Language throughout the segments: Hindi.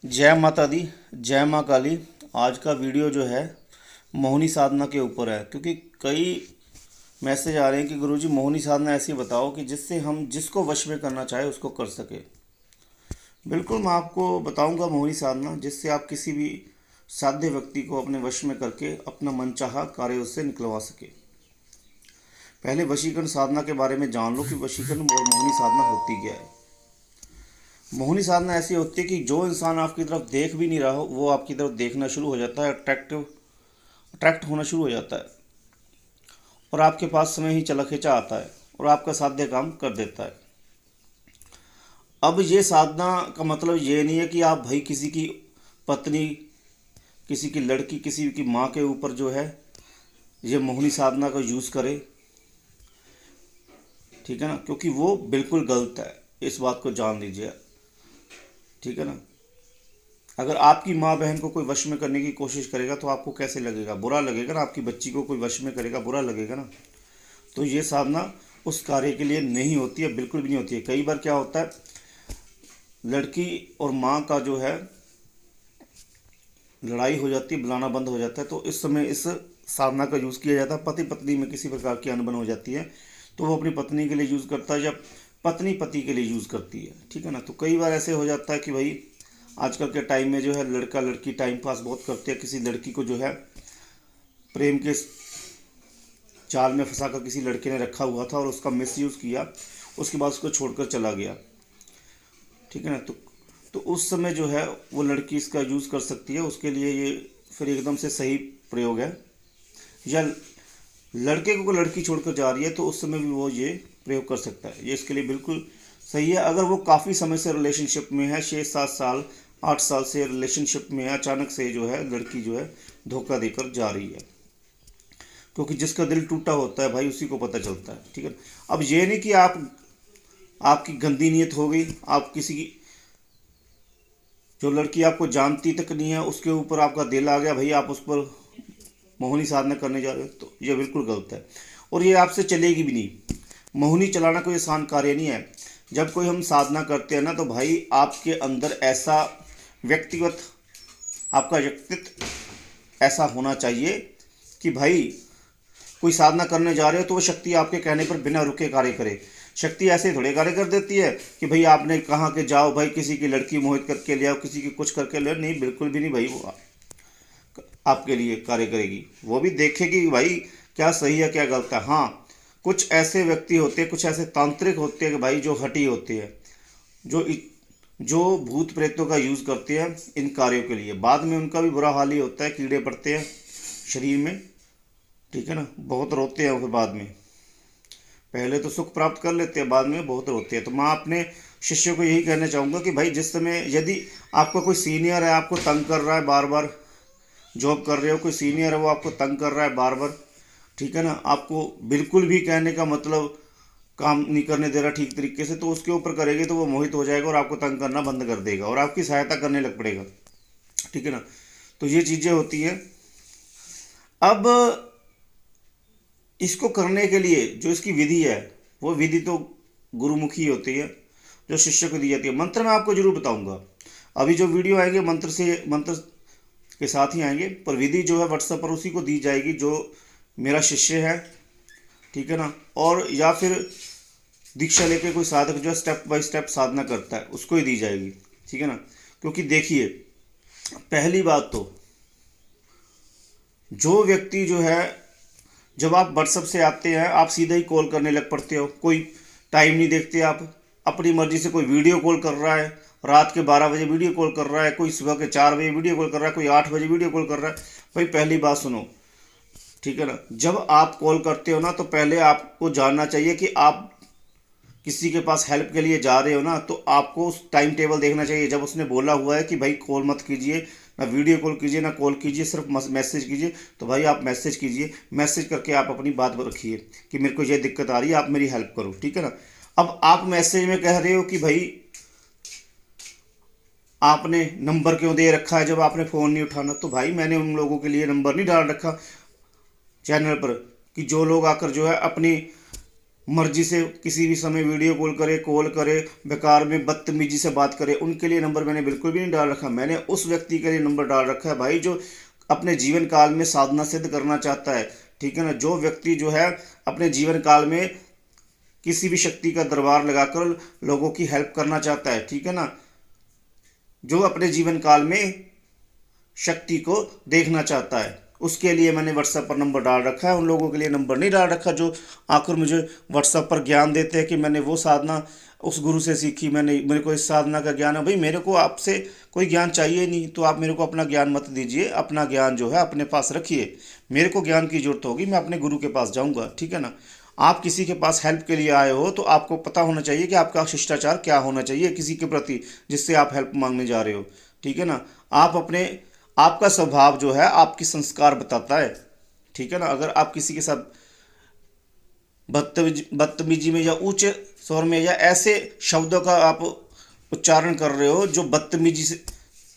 जय माता दी। जय माँ काली। आज का वीडियो जो है मोहिनी साधना के ऊपर है, क्योंकि कई मैसेज आ रहे हैं कि गुरुजी मोहिनी साधना ऐसी बताओ कि जिससे हम जिसको वश में करना चाहे उसको कर सके। बिल्कुल मैं आपको बताऊंगा मोहिनी साधना, जिससे आप किसी भी साध्य व्यक्ति को अपने वश में करके अपना मनचाहा कार्य उससे निकलवा सके। पहले वशीकरण साधना के बारे में जान लो कि वशीकरण और मोहिनी साधना होती क्या है। मोहिनी साधना ऐसी होती है कि जो इंसान आपकी तरफ देख भी नहीं रहा हो वो आपकी तरफ देखना शुरू हो जाता है, अट्रैक्ट होना शुरू हो जाता है और आपके पास समय ही चला खींचा आता है और आपका साध्य काम कर देता है। अब ये साधना का मतलब ये नहीं है कि आप भाई किसी की पत्नी, किसी की लड़की, किसी की माँ के ऊपर जो है ये मोहिनी साधना का यूज़ करें, ठीक है ना, क्योंकि वो बिल्कुल गलत है। इस बात को जान लीजिए, ठीक है ना। अगर आपकी माँ बहन को कोई वश में करने की कोशिश करेगा तो आपको कैसे लगेगा? बुरा लगेगा ना। आपकी बच्ची को कोई वश में करेगा, बुरा लगेगा ना। तो ये साधना उस कार्य के लिए नहीं होती है, बिल्कुल भी नहीं होती है। कई बार क्या होता है, लड़की और माँ का जो है लड़ाई हो जाती है, बुलाना बंद हो जाता है, तो इस समय इस साधना का यूज़ किया जाता है। पति पत्नी में किसी प्रकार की अनबन हो जाती है तो वो अपनी पत्नी के लिए यूज़ करता है या पत्नी पति के लिए यूज़ करती है, ठीक है ना। तो कई बार ऐसे हो जाता है कि भाई आजकल के टाइम में जो है लड़का लड़की टाइम पास बहुत करते हैं। किसी लड़की को जो है प्रेम के जाल में फंसा कर किसी लड़के ने रखा हुआ था और उसका मिसयूज़ किया, उसके बाद उसको छोड़कर चला गया, ठीक है ना। तो उस समय जो है वो लड़की इसका यूज़ कर सकती है। उसके लिए ये फिर एकदम से सही प्रयोग है। या लड़के को लड़की छोड़कर जा रही है तो उस समय भी वो ये प्रयोग कर सकता है। ये इसके लिए बिल्कुल सही है। अगर वो काफ़ी समय से रिलेशनशिप में है, 6-7 साल 8 साल से रिलेशनशिप में है, अचानक से जो है लड़की जो है धोखा देकर जा रही है, क्योंकि जिसका दिल टूटा होता है भाई उसी को पता चलता है, ठीक है। अब ये नहीं कि आपकी गंदी नीयत हो गई, आप किसी की जो लड़की आपको जानती तक नहीं है उसके ऊपर आपका दिल आ गया, भाई आप उस पर मोहिनी साधना करने जा रहे हो, तो ये बिल्कुल गलत है और ये आपसे चलेगी भी नहीं। मोहिनी चलाना कोई आसान कार्य नहीं है। जब कोई हम साधना करते हैं ना तो भाई आपके अंदर ऐसा व्यक्तिगत आपका व्यक्तित्व ऐसा होना चाहिए कि भाई कोई साधना करने जा रहे हो तो वो शक्ति आपके कहने पर बिना रुके कार्य करे। शक्ति ऐसे थोड़े कार्य कर देती है कि भाई आपने कहा कि जाओ भाई किसी की लड़की मोहित करके ले आओ, किसी की कुछ करके ले आओ। नहीं, बिल्कुल भी नहीं भाई। वो आपके लिए कार्य करेगी, वो भी देखेगी कि भाई क्या सही है क्या गलत है। हाँ, कुछ ऐसे व्यक्ति होते हैं, कुछ ऐसे तांत्रिक होते हैं कि भाई जो हटी होते हैं, जो जो भूत प्रेतों का यूज़ करते हैं इन कार्यों के लिए। बाद में उनका भी बुरा हाल ही होता है, कीड़े पड़ते हैं शरीर में, ठीक है ना। बहुत रोते हैं फिर बाद में। पहले तो सुख प्राप्त कर लेते हैं, बाद में बहुत रोते हैं। तो मैं अपने शिष्यों को यही कहना चाहूँगा कि भाई जिस समय यदि आपका कोई सीनियर है आपको तंग कर रहा है, बार बार जॉब कर रहे हो, कोई सीनियर है वो आपको तंग कर रहा है बार बार, ठीक है ना, आपको बिल्कुल भी कहने का मतलब काम नहीं करने दे रहा ठीक तरीके से, तो उसके ऊपर करेंगे तो वो मोहित हो जाएगा और आपको तंग करना बंद कर देगा और आपकी सहायता करने लग पड़ेगा, ठीक है ना। तो ये चीज़ें होती हैं। अब इसको करने के लिए जो इसकी विधि है वो विधि तो गुरुमुखी होती है, जो शिष्य को दी जाती है। मंत्र मैं आपको जरूर बताऊंगा। अभी जो वीडियो आएंगे मंत्र के साथ ही आएंगे, पर विधि जो है व्हाट्सएप पर उसी को दी जाएगी जो मेरा शिष्य है, ठीक है ना। और या फिर दीक्षा लेके कोई साधक जो है स्टेप बाय स्टेप साधना करता है उसको ही दी जाएगी, ठीक है ना। क्योंकि देखिए, पहली बात तो जो व्यक्ति जो है, जब आप व्हाट्सएप से आते हैं आप सीधा ही कॉल करने लग पड़ते हो, कोई टाइम नहीं देखते आप, अपनी मर्जी से कोई वीडियो कॉल कर रहा है, रात के 12 बजे वीडियो कॉल कर रहा है, कोई सुबह के 4 बजे वीडियो कॉल कर रहा है, कोई 8 बजे वीडियो कॉल कर रहा है। भाई पहली बात सुनो, ठीक है ना, जब आप कॉल करते हो ना तो पहले आपको जानना चाहिए कि आप किसी के पास हेल्प के लिए जा रहे हो ना, तो आपको उस टाइम टेबल देखना चाहिए। जब उसने बोला हुआ है कि भाई कॉल मत कीजिए, ना वीडियो कॉल कीजिए, ना कॉल कीजिए, सिर्फ मैसेज कीजिए, तो भाई आप मैसेज कीजिए। मैसेज करके आप अपनी बात रखिए कि मेरे को ये दिक्कत आ रही है, आप मेरी हेल्प करो, ठीक है ना। अब आप मैसेज में कह रहे हो कि भाई आपने नंबर क्यों दे रखा है जब आपने फ़ोन नहीं उठाना, तो भाई मैंने उन लोगों के लिए नंबर नहीं डाल रखा चैनल पर कि जो लोग आकर जो है अपनी मर्जी से किसी भी समय वीडियो कॉल करे, बेकार में बदतमीजी से बात करे, उनके लिए नंबर मैंने बिल्कुल भी नहीं डाल रखा। मैंने उस व्यक्ति के लिए नंबर डाल रखा है भाई जो अपने जीवन काल में साधना सिद्ध करना चाहता है, ठीक है ना। जो व्यक्ति जो है अपने जीवन काल में किसी भी शक्ति का दरबार लगाकर लोगों की हेल्प करना चाहता है, ठीक है ना। जो अपने जीवन काल में शक्ति को देखना चाहता है, उसके लिए मैंने व्हाट्सएप पर नंबर डाल रखा है। उन लोगों के लिए नंबर नहीं डाल रखा जो आकर मुझे व्हाट्सएप पर ज्ञान देते हैं कि मैंने वो साधना उस गुरु से सीखी, मेरे को इस साधना का ज्ञान है। भाई मेरे को आपसे कोई ज्ञान चाहिए नहीं, तो आप मेरे को अपना ज्ञान मत दीजिए, अपना ज्ञान जो है अपने पास रखिए। मेरे को ज्ञान की जरूरत होगी, मैं अपने गुरु के पास जाऊँगा, ठीक है ना। आप किसी के पास हेल्प के लिए आए हो तो आपको पता होना चाहिए कि आपका शिष्टाचार क्या होना चाहिए किसी के प्रति जिससे आप हेल्प मांगने जा रहे हो, ठीक है ना। आपका स्वभाव जो है आपकी संस्कार बताता है, ठीक है ना। अगर आप किसी के साथ बदतमीजी में या ऊंचे स्वर में या ऐसे शब्दों का आप उच्चारण कर रहे हो जो बदतमीजी से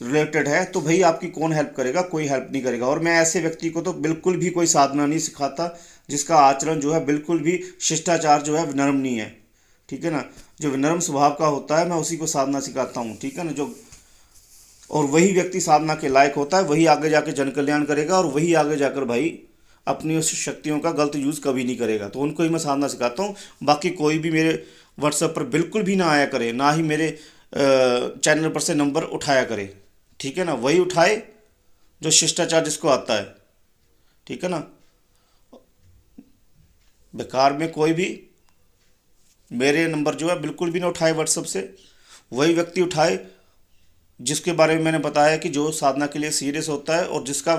रिलेटेड है, तो भाई आपकी कौन हेल्प करेगा, कोई हेल्प नहीं करेगा। और मैं ऐसे व्यक्ति को तो बिल्कुल भी कोई साधना नहीं सिखाता जिसका आचरण जो है बिल्कुल भी शिष्टाचार जो है विनम्र नहीं है, ठीक है ना। जो विनम्र स्वभाव का होता है मैं उसी को साधना सिखाता हूँ, ठीक है ना। जो और वही व्यक्ति साधना के लायक होता है, वही आगे जाकर जन कल्याण करेगा और वही आगे जाकर भाई अपनी उस शक्तियों का गलत यूज़ कभी नहीं करेगा। तो उनको ही मैं साधना सिखाता हूँ। बाकी कोई भी मेरे व्हाट्सएप पर बिल्कुल भी ना आया करे, ना ही मेरे चैनल पर से नंबर उठाया करे, ठीक है ना। वही उठाए जो शिष्टाचार जिसको आता है, ठीक है ना। बेकार में कोई भी मेरे नंबर जो है बिल्कुल भी ना उठाए व्हाट्सएप से। वही व्यक्ति उठाए जिसके बारे में मैंने बताया कि जो साधना के लिए सीरियस होता है और जिसका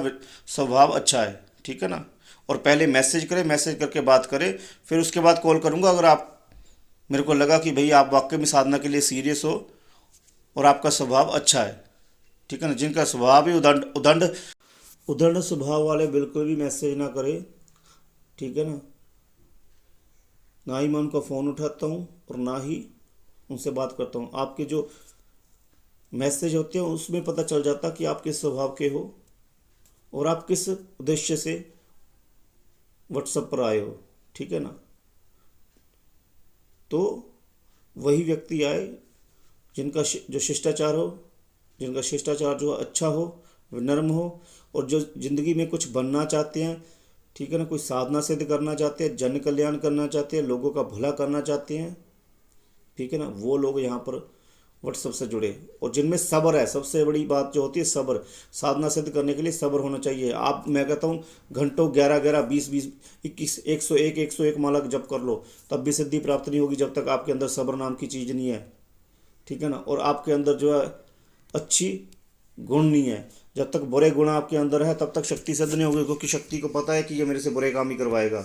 स्वभाव अच्छा है, ठीक है ना। और पहले मैसेज करें, मैसेज करके बात करें, फिर उसके बाद कॉल करूँगा अगर आप मेरे को लगा कि भाई आप वाकई में साधना के लिए सीरियस हो और आपका स्वभाव अच्छा है, ठीक है ना। जिनका स्वभाव ही उदंड स्वभाव वाले बिल्कुल भी मैसेज ना करें, ठीक है ना ही मैं उनका फ़ोन उठाता हूँ और ना ही उनसे बात करता हूँ। आपके जो मैसेज होते हैं उसमें पता चल जाता कि आप किस स्वभाव के हो और आप किस उद्देश्य से व्हाट्सएप पर आए हो, ठीक है ना। तो वही व्यक्ति आए जिनका जो शिष्टाचार हो, जिनका शिष्टाचार जो अच्छा हो, विनम्र हो और जो ज़िंदगी में कुछ बनना चाहते हैं, ठीक है ना। कोई साधना सिद्ध करना चाहते हैं, जन कल्याण करना चाहते हैं, लोगों का भला करना चाहते हैं, ठीक है ना। वो लोग यहाँ पर व्हाट्सएप से जुड़े और जिनमें सब्र है। सबसे बड़ी बात जो होती है सब्र। साधना सिद्ध करने के लिए सब्र होना चाहिए। मैं कहता हूँ घंटों 11-11, 20-20, 21, 101 माला जप कर लो, तब भी सिद्धि प्राप्त नहीं होगी जब तक आपके अंदर सब्र नाम की चीज़ नहीं है, ठीक है ना। और आपके अंदर जो है अच्छी गुण नहीं है। जब तक बुरे गुण आपके अंदर है तब तक शक्ति सिद्ध नहीं होगी, क्योंकि शक्ति को पता है कि ये मेरे से बुरे काम ही करवाएगा,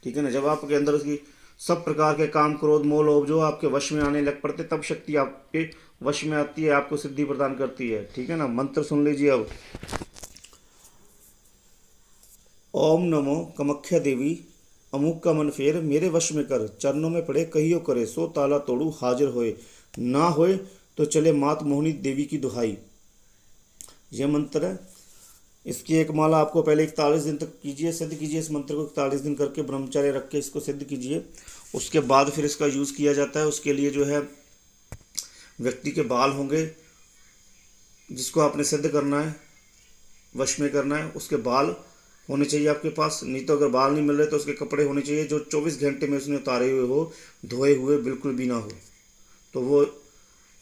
ठीक है ना। जब आपके अंदर उसकी सब प्रकार के काम, क्रोध, मोह, लोभ जो आपके वश में आने लग पड़ते, तब शक्ति आपके वश में आती है, आपको सिद्धि प्रदान करती है, ठीक है ना। मंत्र सुन लीजिए अब। ओम नमो कमख्या देवी, अमुक का मन फेर मेरे वश में कर, चरणों में पड़े कहियो करे, सो ताला तोड़ू हाजिर होए, ना होए तो चले मात मोहिनी देवी की दुहाई। यह मंत्र है। इसकी एक माला आपको पहले 41 दिन तक कीजिए, सिद्ध कीजिए इस मंत्र को 41 दिन करके ब्रह्मचर्य रख के इसको सिद्ध कीजिए। उसके बाद फिर इसका यूज़ किया जाता है। उसके लिए जो है व्यक्ति के बाल होंगे जिसको आपने सिद्ध करना है, वश में करना है, उसके बाल होने चाहिए आपके पास। नहीं तो अगर बाल नहीं मिल रहे तो उसके कपड़े होने चाहिए जो 24 घंटे में उसने उतारे हुए हो, धोए हुए बिल्कुल भी ना हो, तो वो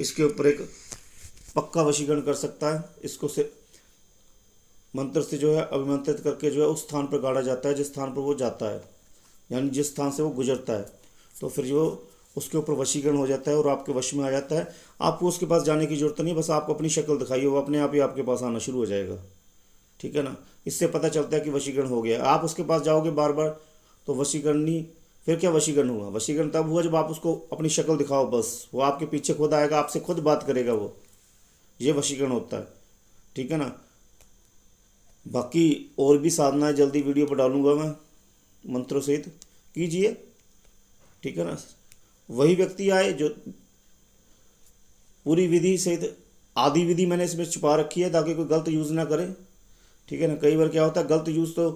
इसके ऊपर एक पक्का वशीकरण कर सकता है। इसको से मंत्र से जो है अभिमंत्रित करके जो है उस स्थान पर गाड़ा जाता है जिस स्थान पर वो जाता है, यानी जिस स्थान से वो गुजरता है, तो फिर जो उसके ऊपर वशीकरण हो जाता है और आपके वश में आ जाता है। आपको उसके पास जाने की जरूरत नहीं, बस आपको अपनी शक्ल दिखाइए, वो अपने आप ही आपके पास आना शुरू हो जाएगा, ठीक है ना। इससे पता चलता है कि वशीकरण हो गया। आप उसके पास जाओगे बार बार तो वशीकरण नहीं, फिर क्या वशीकरण हुआ? वशीकरण तब हुआ जब आप उसको अपनी शक्ल दिखाओ, बस वो आपके पीछे खुद आएगा, आपसे खुद बात करेगा, वो ये वशीकरण होता है, ठीक है ना। बाकी और भी साधना है, जल्दी वीडियो पर डालूंगा मैं मंत्रों सहित, कीजिए, ठीक है ना। वही व्यक्ति आए जो पूरी विधि सहित, आधी विधि मैंने इसमें छुपा रखी है ताकि कोई गलत यूज़ ना करे, ठीक है ना। कई बार क्या होता है गलत यूज़ तो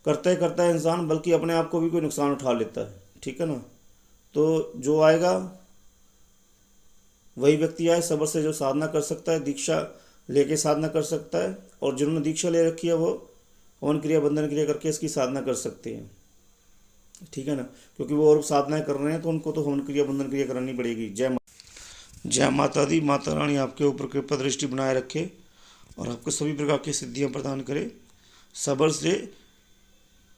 करता है इंसान, बल्कि अपने आप को भी कोई नुकसान उठा लेता है, ठीक है ना। तो जो आएगा वही व्यक्ति आए सबर से जो साधना कर सकता है, दीक्षा लेके साधना कर सकता है, और जिन्होंने दीक्षा ले रखी है वो हवन क्रिया बंधन क्रिया करके इसकी साधना कर सकते हैं, ठीक है ना। क्योंकि वो और साधनाएं कर रहे हैं तो उनको तो हवन क्रिया बंधन क्रिया करानी पड़ेगी। जय माता दी। माता रानी आपके ऊपर कृपा दृष्टि बनाए रखे और आपको सभी प्रकार की सिद्धियां प्रदान करे। सबर से